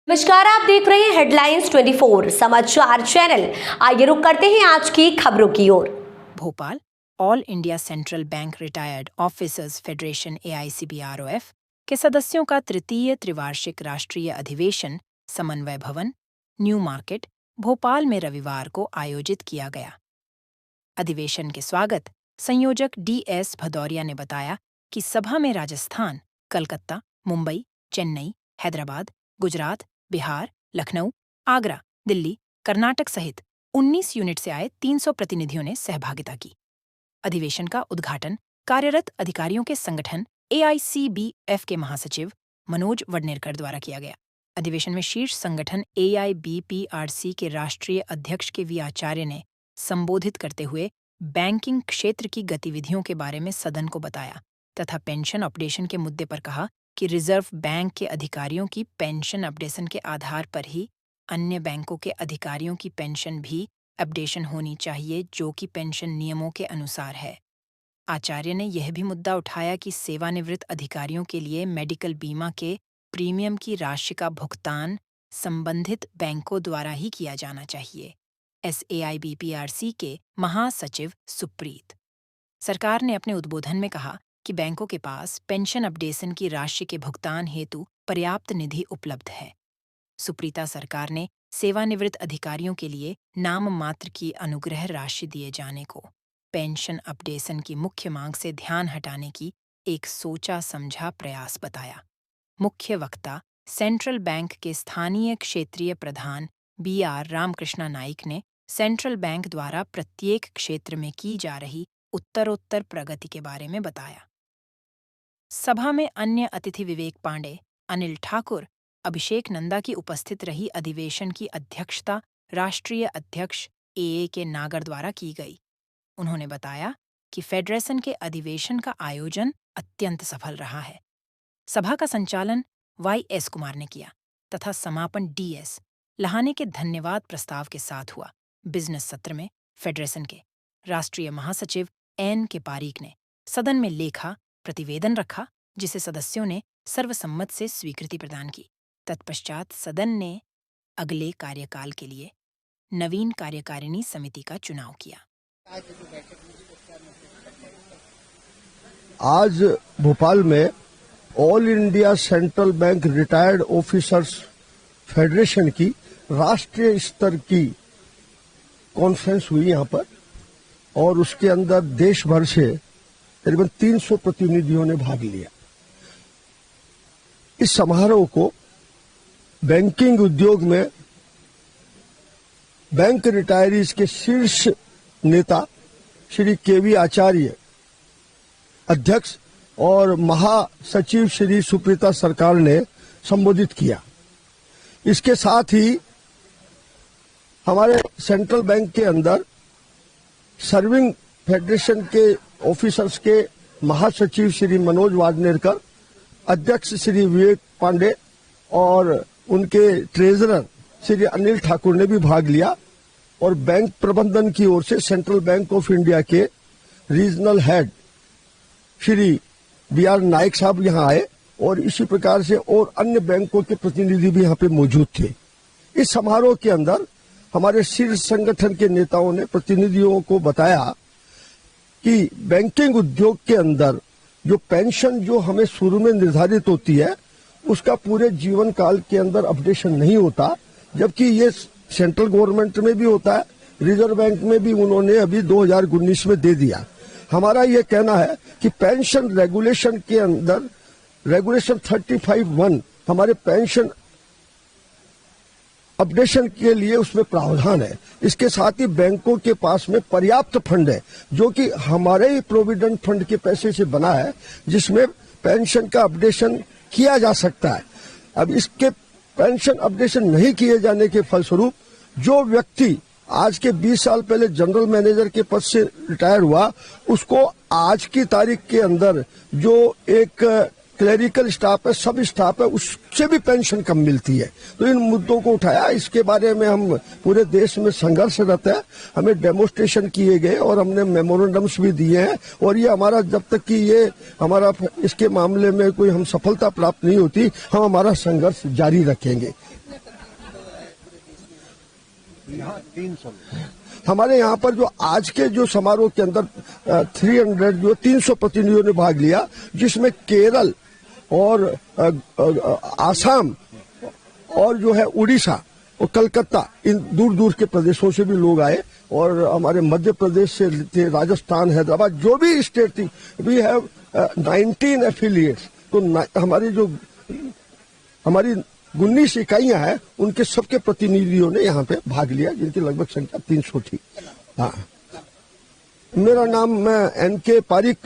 नमस्कार, आप देख रहे हैं हेडलाइंस 24 समाचार चैनल। आइए रुक करते हैं आज की खबरों की ओर। Bhopal all India central bank retired officers federation AICBROF के सदस्यों का तृतीय त्रिवार्षिक राष्ट्रीय अधिवेशन समन्वय भवन न्यू मार्केट भोपाल में रविवार को आयोजित किया गया। अधिवेशन के स्वागत संयोजक DS भदौरिया ने बताया कि सभा में राजस्थान, कलकत्ता, मुंबई, चेन्नई, हैदराबाद, गुजरात, बिहार, लखनऊ, आगरा, दिल्ली, कर्नाटक सहित 19 यूनिट से आए 300 प्रतिनिधियों ने सहभागिता की। अधिवेशन का उद्घाटन कार्यरत अधिकारियों के संगठन AICBF के महासचिव मनोज वडनेरकर द्वारा किया गया। अधिवेशन में शीर्ष संगठन AIBPRC के राष्ट्रीय अध्यक्ष के V आचार्य ने संबोधित करते हुए बैंकिंग क्षेत्र की गतिविधियों के बारे में सदन को बताया तथा पेंशन अपडेशन के मुद्दे पर कहा कि रिजर्व बैंक के अधिकारियों की पेंशन अपडेशन के आधार पर ही अन्य बैंकों के अधिकारियों की पेंशन भी अपडेशन होनी चाहिए, जो कि पेंशन नियमों के अनुसार है। आचार्य ने यह भी मुद्दा उठाया कि सेवानिवृत्त अधिकारियों के लिए मेडिकल बीमा के प्रीमियम की राशि का भुगतान संबंधित बैंकों द्वारा ही किया जाना चाहिए। SAIBPRC के महासचिव सुप्रीत सरकार ने अपने उद्बोधन में कहा कि बैंकों के पास पेंशन अपडेशन की राशि के भुगतान हेतु पर्याप्त निधि उपलब्ध है। सुप्रीता सरकार ने सेवानिवृत्त अधिकारियों के लिए नाम मात्र की अनुग्रह राशि दिए जाने को पेंशन अपडेशन की मुख्य मांग से ध्यान हटाने की एक सोचा समझा प्रयास बताया। मुख्य वक्ता सेंट्रल बैंक के स्थानीय क्षेत्रीय प्रधान BR रामकृष्णा नाइक ने सेंट्रल बैंक द्वारा प्रत्येक क्षेत्र में की जा रही उत्तरोत्तर प्रगति के बारे में बताया। सभा में अन्य अतिथि विवेक पांडे, अनिल ठाकुर, अभिषेक नंदा की उपस्थित रही। अधिवेशन की अध्यक्षता राष्ट्रीय अध्यक्ष AA नागर द्वारा की गई। उन्होंने बताया कि फेडरेशन के अधिवेशन का आयोजन अत्यंत सफल रहा है। सभा का संचालन YS कुमार ने किया तथा समापन DS लहाने के धन्यवाद प्रस्ताव के साथ हुआ। बिजनेस सत्र में फेडरेशन के राष्ट्रीय महासचिव N.K. पारीक ने सदन में लेखा प्रतिवेदन रखा, जिसे सदस्यों ने सर्वसम्मत से स्वीकृति प्रदान की। तत्पश्चात सदन ने अगले कार्यकाल के लिए नवीन कार्यकारिणी समिति का चुनाव किया। आज भोपाल में all India central bank retired officers federation की राष्ट्रीय स्तर की कॉन्फ्रेंस हुई यहाँ पर, और उसके अंदर देश भर से करीबन 300 प्रतिनिधियों ने भाग लिया। इस समारोह को बैंकिंग उद्योग में बैंक रिटायरीज के शीर्ष नेता श्री KV आचार्य अध्यक्ष और महासचिव श्री सुप्रीता सरकार ने संबोधित किया। इसके साथ ही हमारे सेंट्रल बैंक के अंदर सर्विंग फेडरेशन के ऑफिसर्स के महासचिव श्री मनोज वाडनेरकर, अध्यक्ष श्री विवेक पांडे और उनके ट्रेजरर श्री अनिल ठाकुर ने भी भाग लिया। और बैंक प्रबंधन की ओर से सेंट्रल बैंक ऑफ इंडिया के regional head Shri BR Naik साहब यहाँ आए, और इसी प्रकार से और अन्य बैंकों के प्रतिनिधि भी यहाँ पे मौजूद थे। इस समारोह के अंदर हमारे शीर्ष संगठन के नेताओं ने प्रतिनिधियों को बताया कि बैंकिंग उद्योग के अंदर जो पेंशन जो हमें शुरू में निर्धारित होती है, उसका पूरे जीवन काल के अंदर अपडेशन नहीं होता, जबकि ये सेंट्रल गवर्नमेंट में भी होता है, रिजर्व बैंक में भी उन्होंने अभी 2019 में दे दिया। हमारा ये कहना है कि पेंशन रेगुलेशन के अंदर रेगुलेशन 35(1) हमारे पेंशन अपडेशन के लिए उसमें प्रावधान है। इसके साथ ही बैंकों के पास में पर्याप्त फंड है, जो कि हमारे ही प्रोविडेंट फंड के पैसे से बना है, जिसमें पेंशन का अपडेशन किया जा सकता है। अब इसके पेंशन अपडेशन नहीं किए जाने के फलस्वरूप जो व्यक्ति आज के 20 साल पहले जनरल मैनेजर के पद से रिटायर हुआ, उसको आज की तारीख के अंदर जो एक क्लेरिकल स्टाफ है, सब स्टाफ है, उससे भी पेंशन कम मिलती है। तो इन मुद्दों को उठाया। इसके बारे में हम पूरे देश में संघर्षरत है। हमें डेमोन्स्ट्रेशन किए गए और हमने मेमोरेंडम्स भी दिए हैं, और ये हमारा जब तक कि ये हमारा इसके मामले में कोई हम सफलता प्राप्त नहीं होती, हम हमारा संघर्ष जारी रखेंगे। हमारे यहाँ पर जो आज के जो समारोह के अंदर 300 प्रतिनिधियों ने भाग लिया, जिसमें केरल और आसाम और जो है उड़ीसा और कलकत्ता, इन दूर दूर के प्रदेशों से भी लोग आए, और हमारे मध्य प्रदेश से थे, राजस्थान, हैदराबाद, जो भी स्टेट थी। We have 19 affiliates. तो हमारी 19 इकाइयां हैं, उनके सबके प्रतिनिधियों ने यहाँ पे भाग लिया, जिनकी लगभग संख्या 300 थी। हाँ, मेरा नाम, मैं NK पारिक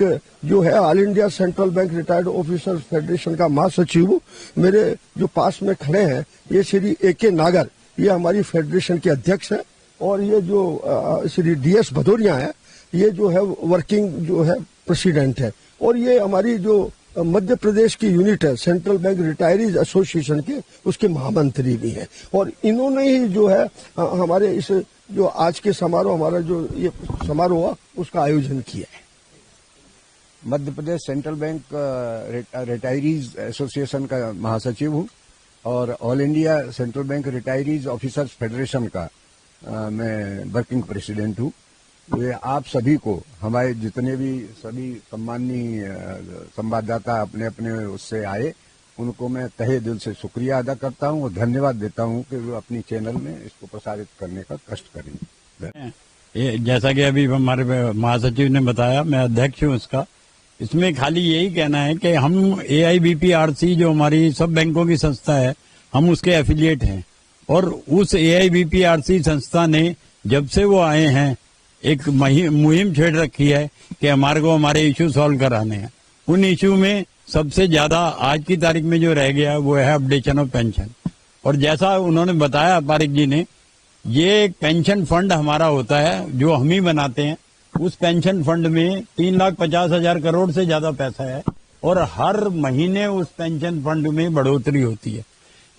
जो है all India central bank retired officers federation का महासचिव हूँ। मेरे जो पास में खड़े हैं ये श्री AK नागर, ये हमारी फेडरेशन के अध्यक्ष है, और ये जो श्री DS भदौरिया है, ये जो है वर्किंग जो है प्रेसिडेंट है, और ये हमारी जो मध्य प्रदेश की यूनिट है सेंट्रल बैंक रिटायरीज एसोसिएशन के, उसके महामंत्री भी हैं। और इन्होंने ही जो है हमारे इस जो आज के समारोह, हमारा जो ये समारोह हुआ, उसका आयोजन किया है। Madhya Pradesh central bank retirees association का महासचिव हूँ, और all India central bank retirees officers federation का मैं वर्किंग प्रेसिडेंट हूँ। ये आप सभी को, हमारे जितने भी सभी सम्माननीय संवाददाता अपने अपने उससे आए, उनको मैं तहे दिल से शुक्रिया अदा करता हूँ और धन्यवाद देता हूँ कि वो अपनी चैनल में इसको प्रसारित करने का कष्ट करेंगे। जैसा कि अभी हमारे महासचिव ने बताया, मैं अध्यक्ष हूँ उसका। इसमें खाली यही कहना है कि हम AIBPRC जो हमारी सब बैंकों की संस्था है, हम उसके एफिलिएट हैं, और उस AIBPRC संस्था ने जब से वो आए हैं एक मुहिम छेड़ रखी है कि हमारे को हमारे इश्यू सॉल्व कराने हैं। उन इश्यू में सबसे ज्यादा आज की तारीख में जो रह गया वो है अपडेशन ऑफ पेंशन। और जैसा उन्होंने बताया पारिक जी ने, ये एक पेंशन फंड हमारा होता है जो हम ही बनाते हैं। उस पेंशन फंड में 3,50,000 करोड़ से ज्यादा पैसा है, और हर महीने उस पेंशन फंड में बढ़ोतरी होती है।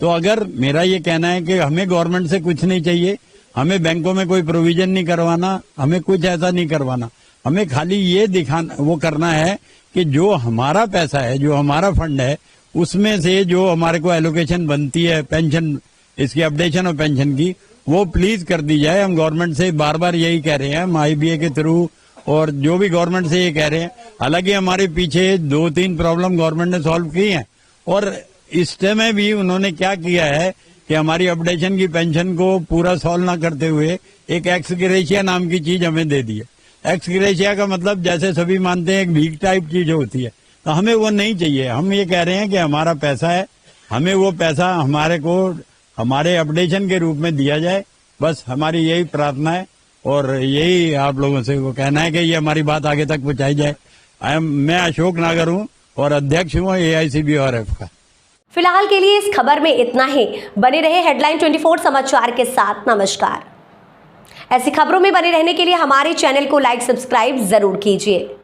तो अगर मेरा ये कहना है कि हमें गवर्नमेंट से कुछ नहीं चाहिए, हमें बैंकों में कोई प्रोविजन नहीं करवाना, हमें कुछ ऐसा नहीं करवाना, हमें खाली ये दिखाना, वो करना है कि जो हमारा पैसा है, जो हमारा फंड है, उसमें से जो हमारे को एलोकेशन बनती है पेंशन, इसकी अपडेशन और पेंशन की, वो प्लीज कर दी जाए। हम गवर्नमेंट से बार बार यही कह रहे हैं, हम IBA के थ्रू और जो भी गवर्नमेंट से ये कह रहे हैं। हालांकि हमारे पीछे 2-3 प्रॉब्लम गवर्नमेंट ने सॉल्व की हैं, और इस समय भी उन्होंने क्या किया है कि हमारी अपडेशन की पेंशन को पूरा सॉल्व ना करते हुए एक एक्स ग्रेशिया नाम की चीज हमें दे दी है। एक्स ग्रेशिया का मतलब जैसे सभी मानते हैं एक भीख टाइप चीज होती है, तो हमें वो नहीं चाहिए। हम ये कह रहे हैं कि हमारा पैसा है, हमें वो पैसा हमारे को हमारे अपडेशन के रूप में दिया जाए, बस हमारी यही प्रार्थना है। और यही आप लोगों से वो कहना है कि ये हमारी बात आगे तक पहुंचाई जाए। मैं अशोक नागर हूँ और अध्यक्ष हूँ AICBRF का। फिलहाल के लिए इस खबर में इतना ही। बने रहे हेडलाइन 24 समाचार के साथ। नमस्कार। ऐसी खबरों में बने रहने के लिए हमारे चैनल को लाइक, सब्सक्राइब जरूर कीजिए।